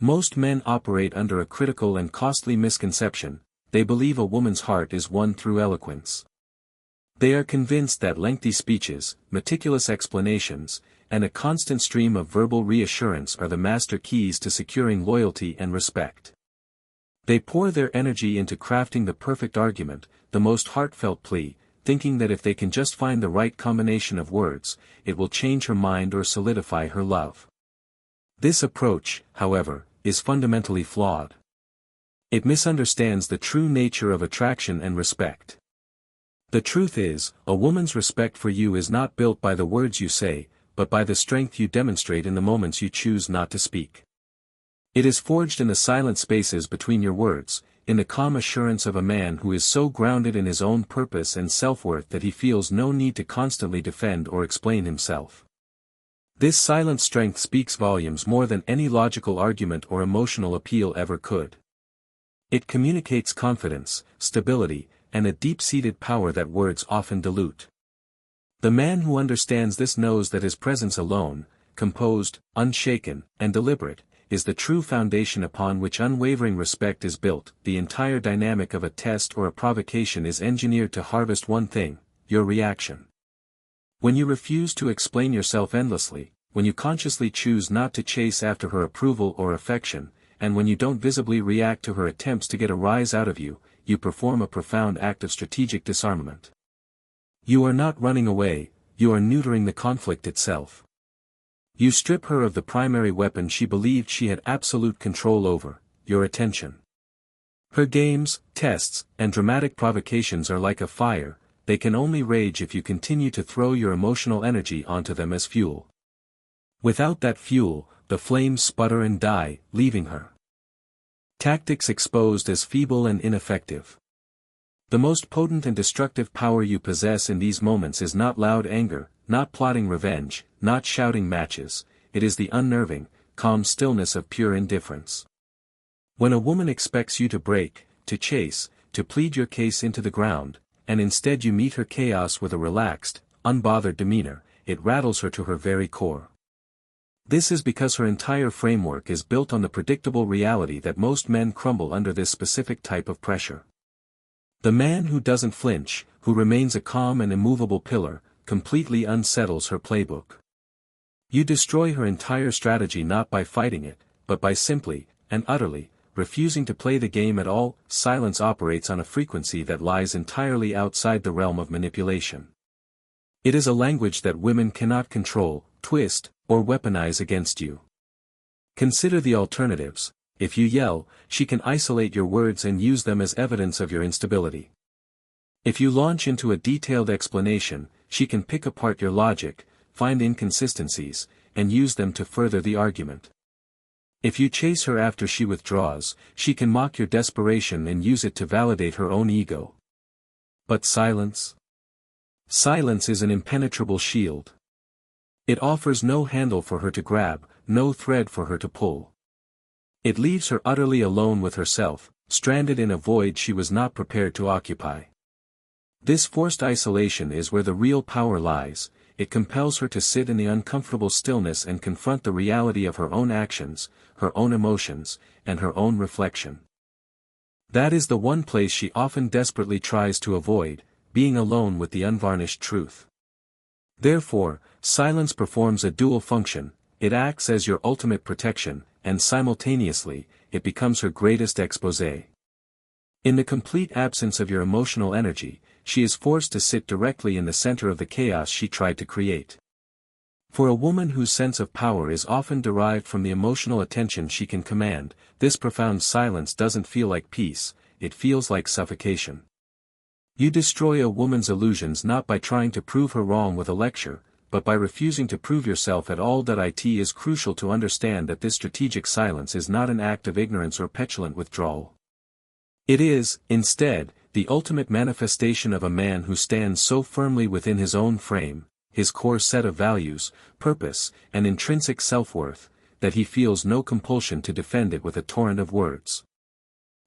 Most men operate under a critical and costly misconception. They believe a woman's heart is won through eloquence. They are convinced that lengthy speeches, meticulous explanations, and a constant stream of verbal reassurance are the master keys to securing loyalty and respect. They pour their energy into crafting the perfect argument, the most heartfelt plea, thinking that if they can just find the right combination of words, it will change her mind or solidify her love. This approach, however, is fundamentally flawed. It misunderstands the true nature of attraction and respect. The truth is, a woman's respect for you is not built by the words you say, but by the strength you demonstrate in the moments you choose not to speak. It is forged in the silent spaces between your words, in the calm assurance of a man who is so grounded in his own purpose and self-worth that he feels no need to constantly defend or explain himself. This silent strength speaks volumes more than any logical argument or emotional appeal ever could. It communicates confidence, stability, and a deep-seated power that words often dilute. The man who understands this knows that his presence alone, composed, unshaken, and deliberate, is the true foundation upon which unwavering respect is built. The entire dynamic of a test or a provocation is engineered to harvest one thing: your reaction. When you refuse to explain yourself endlessly, when you consciously choose not to chase after her approval or affection, and when you don't visibly react to her attempts to get a rise out of you, you perform a profound act of strategic disarmament. You are not running away, you are neutering the conflict itself. You strip her of the primary weapon she believed she had absolute control over: your attention. Her games, tests, and dramatic provocations are like a fire. They can only rage if you continue to throw your emotional energy onto them as fuel. Without that fuel, the flames sputter and die, leaving her. Tactics exposed as feeble and ineffective. The most potent and destructive power you possess in these moments is not loud anger, not plotting revenge, not shouting matches. It is the unnerving, calm stillness of pure indifference. When a woman expects you to break, to chase, to plead your case into the ground, and instead you meet her chaos with a relaxed, unbothered demeanor, it rattles her to her very core. This is because her entire framework is built on the predictable reality that most men crumble under this specific type of pressure. The man who doesn't flinch, who remains a calm and immovable pillar, completely unsettles her playbook. You destroy her entire strategy not by fighting it, but by simply, and utterly, refusing to play the game at all. Silence operates on a frequency that lies entirely outside the realm of manipulation. It is a language that women cannot control, twist, or weaponize against you. Consider the alternatives. If you yell, she can isolate your words and use them as evidence of your instability. If you launch into a detailed explanation, she can pick apart your logic, find inconsistencies, and use them to further the argument. If you chase her after she withdraws, she can mock your desperation and use it to validate her own ego. But silence? Silence is an impenetrable shield. It offers no handle for her to grab, no thread for her to pull. It leaves her utterly alone with herself, stranded in a void she was not prepared to occupy. This forced isolation is where the real power lies. It compels her to sit in the uncomfortable stillness and confront the reality of her own actions, her own emotions, and her own reflection. That is the one place she often desperately tries to avoid, being alone with the unvarnished truth. Therefore, silence performs a dual function. It acts as your ultimate protection, and simultaneously, it becomes her greatest exposé. In the complete absence of your emotional energy, she is forced to sit directly in the center of the chaos she tried to create. For a woman whose sense of power is often derived from the emotional attention she can command, this profound silence doesn't feel like peace, it feels like suffocation. You destroy a woman's illusions not by trying to prove her wrong with a lecture, but by refusing to prove yourself at all. It is crucial to understand that this strategic silence is not an act of ignorance or petulant withdrawal. It is, instead, the ultimate manifestation of a man who stands so firmly within his own frame, his core set of values, purpose, and intrinsic self-worth, that he feels no compulsion to defend it with a torrent of words.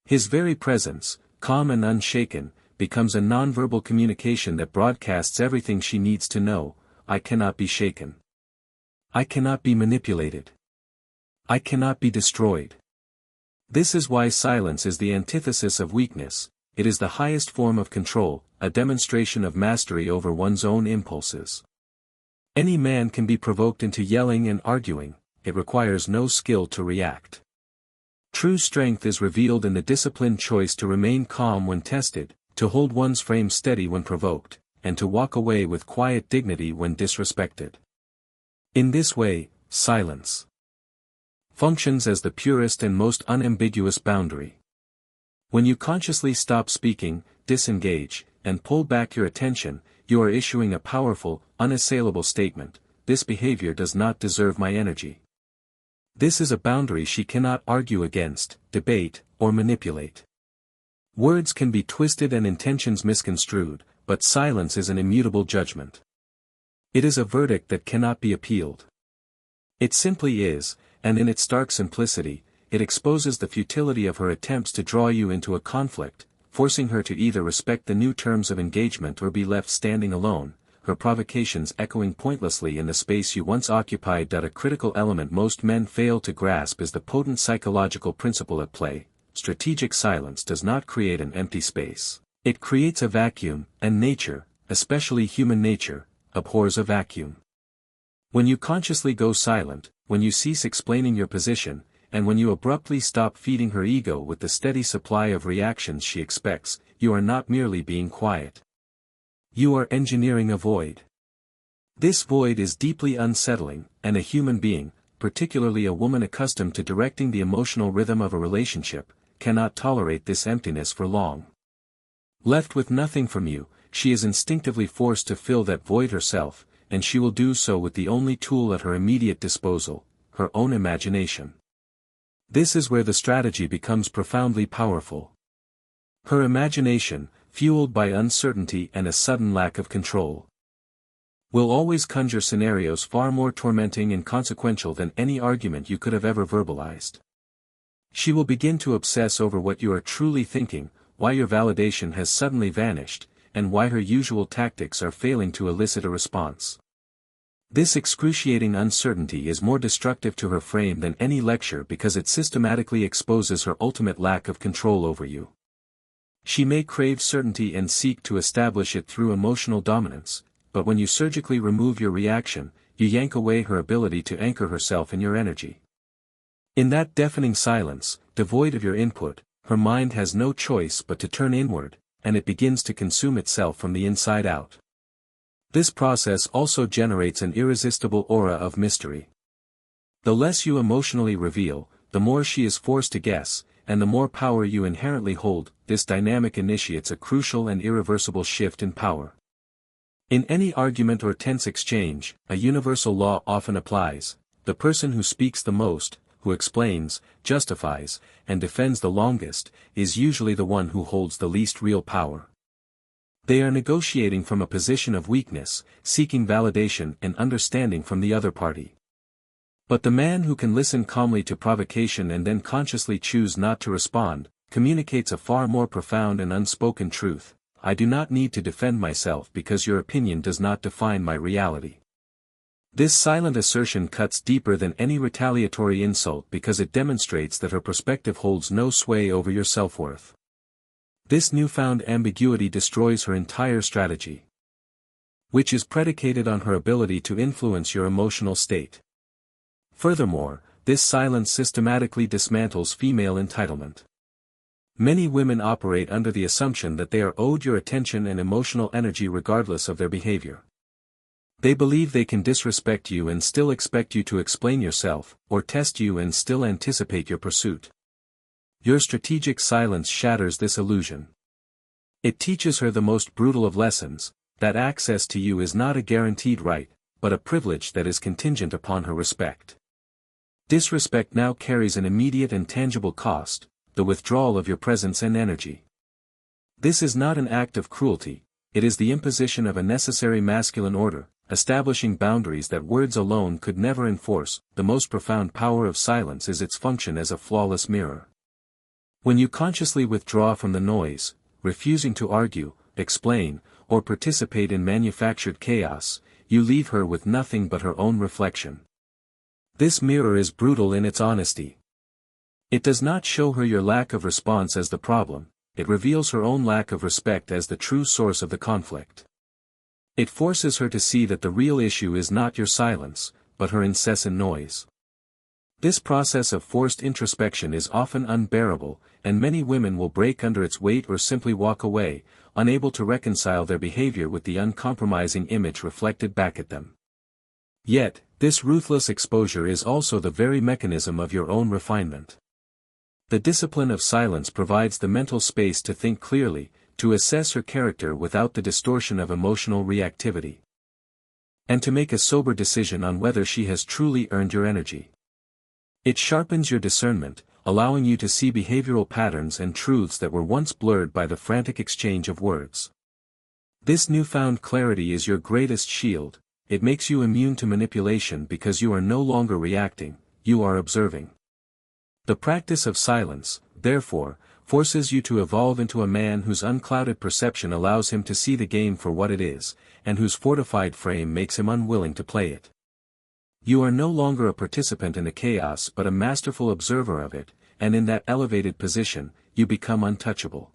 His very presence, calm and unshaken, becomes a nonverbal communication that broadcasts everything she needs to know. I cannot be shaken. I cannot be manipulated. I cannot be destroyed. This is why silence is the antithesis of weakness. It is the highest form of control, a demonstration of mastery over one's own impulses. Any man can be provoked into yelling and arguing, it requires no skill to react. True strength is revealed in the disciplined choice to remain calm when tested, to hold one's frame steady when provoked, and to walk away with quiet dignity when disrespected. In this way, silence functions as the purest and most unambiguous boundary. When you consciously stop speaking, disengage, and pull back your attention, you are issuing a powerful, unassailable statement: this behavior does not deserve my energy. This is a boundary she cannot argue against, debate, or manipulate. Words can be twisted and intentions misconstrued, but silence is an immutable judgment. It is a verdict that cannot be appealed. It simply is, and in its stark simplicity, it exposes the futility of her attempts to draw you into a conflict, forcing her to either respect the new terms of engagement or be left standing alone, her provocations echoing pointlessly in the space you once occupied. A critical element most men fail to grasp is the potent psychological principle at play: strategic silence does not create an empty space, it creates a vacuum, and nature, especially human nature, abhors a vacuum. When you consciously go silent, when you cease explaining your position, and when you abruptly stop feeding her ego with the steady supply of reactions she expects, you are not merely being quiet. You are engineering a void. This void is deeply unsettling, and a human being, particularly a woman accustomed to directing the emotional rhythm of a relationship, cannot tolerate this emptiness for long. Left with nothing from you, she is instinctively forced to fill that void herself, and she will do so with the only tool at her immediate disposal: her own imagination. This is where the strategy becomes profoundly powerful. Her imagination, fueled by uncertainty and a sudden lack of control, will always conjure scenarios far more tormenting and consequential than any argument you could have ever verbalized. She will begin to obsess over what you are truly thinking, why your validation has suddenly vanished, and why her usual tactics are failing to elicit a response. This excruciating uncertainty is more destructive to her frame than any lecture because it systematically exposes her ultimate lack of control over you. She may crave certainty and seek to establish it through emotional dominance, but when you surgically remove your reaction, you yank away her ability to anchor herself in your energy. In that deafening silence, devoid of your input, her mind has no choice but to turn inward, and it begins to consume itself from the inside out. This process also generates an irresistible aura of mystery. The less you emotionally reveal, the more she is forced to guess, and the more power you inherently hold. This dynamic initiates a crucial and irreversible shift in power. In any argument or tense exchange, a universal law often applies: the person who speaks the most, who explains, justifies, and defends the longest, is usually the one who holds the least real power. They are negotiating from a position of weakness, seeking validation and understanding from the other party. But the man who can listen calmly to provocation and then consciously choose not to respond, communicates a far more profound and unspoken truth: I do not need to defend myself because your opinion does not define my reality. This silent assertion cuts deeper than any retaliatory insult because it demonstrates that her perspective holds no sway over your self-worth. This newfound ambiguity destroys her entire strategy, which is predicated on her ability to influence your emotional state. Furthermore, this silence systematically dismantles female entitlement. Many women operate under the assumption that they are owed your attention and emotional energy regardless of their behavior. They believe they can disrespect you and still expect you to explain yourself, or test you and still anticipate your pursuit. Your strategic silence shatters this illusion. It teaches her the most brutal of lessons: that access to you is not a guaranteed right, but a privilege that is contingent upon her respect. Disrespect now carries an immediate and tangible cost: the withdrawal of your presence and energy. This is not an act of cruelty, it is the imposition of a necessary masculine order, establishing boundaries that words alone could never enforce. The most profound power of silence is its function as a flawless mirror. When you consciously withdraw from the noise, refusing to argue, explain, or participate in manufactured chaos, you leave her with nothing but her own reflection. This mirror is brutal in its honesty. It does not show her your lack of response as the problem, it reveals her own lack of respect as the true source of the conflict. It forces her to see that the real issue is not your silence, but her incessant noise. This process of forced introspection is often unbearable, and many women will break under its weight or simply walk away, unable to reconcile their behavior with the uncompromising image reflected back at them. Yet, this ruthless exposure is also the very mechanism of your own refinement. The discipline of silence provides the mental space to think clearly, to assess her character without the distortion of emotional reactivity, and to make a sober decision on whether she has truly earned your energy. It sharpens your discernment, allowing you to see behavioral patterns and truths that were once blurred by the frantic exchange of words. This newfound clarity is your greatest shield. It makes you immune to manipulation because you are no longer reacting, you are observing. The practice of silence, therefore, forces you to evolve into a man whose unclouded perception allows him to see the game for what it is, and whose fortified frame makes him unwilling to play it. You are no longer a participant in the chaos but a masterful observer of it, and in that elevated position, you become untouchable.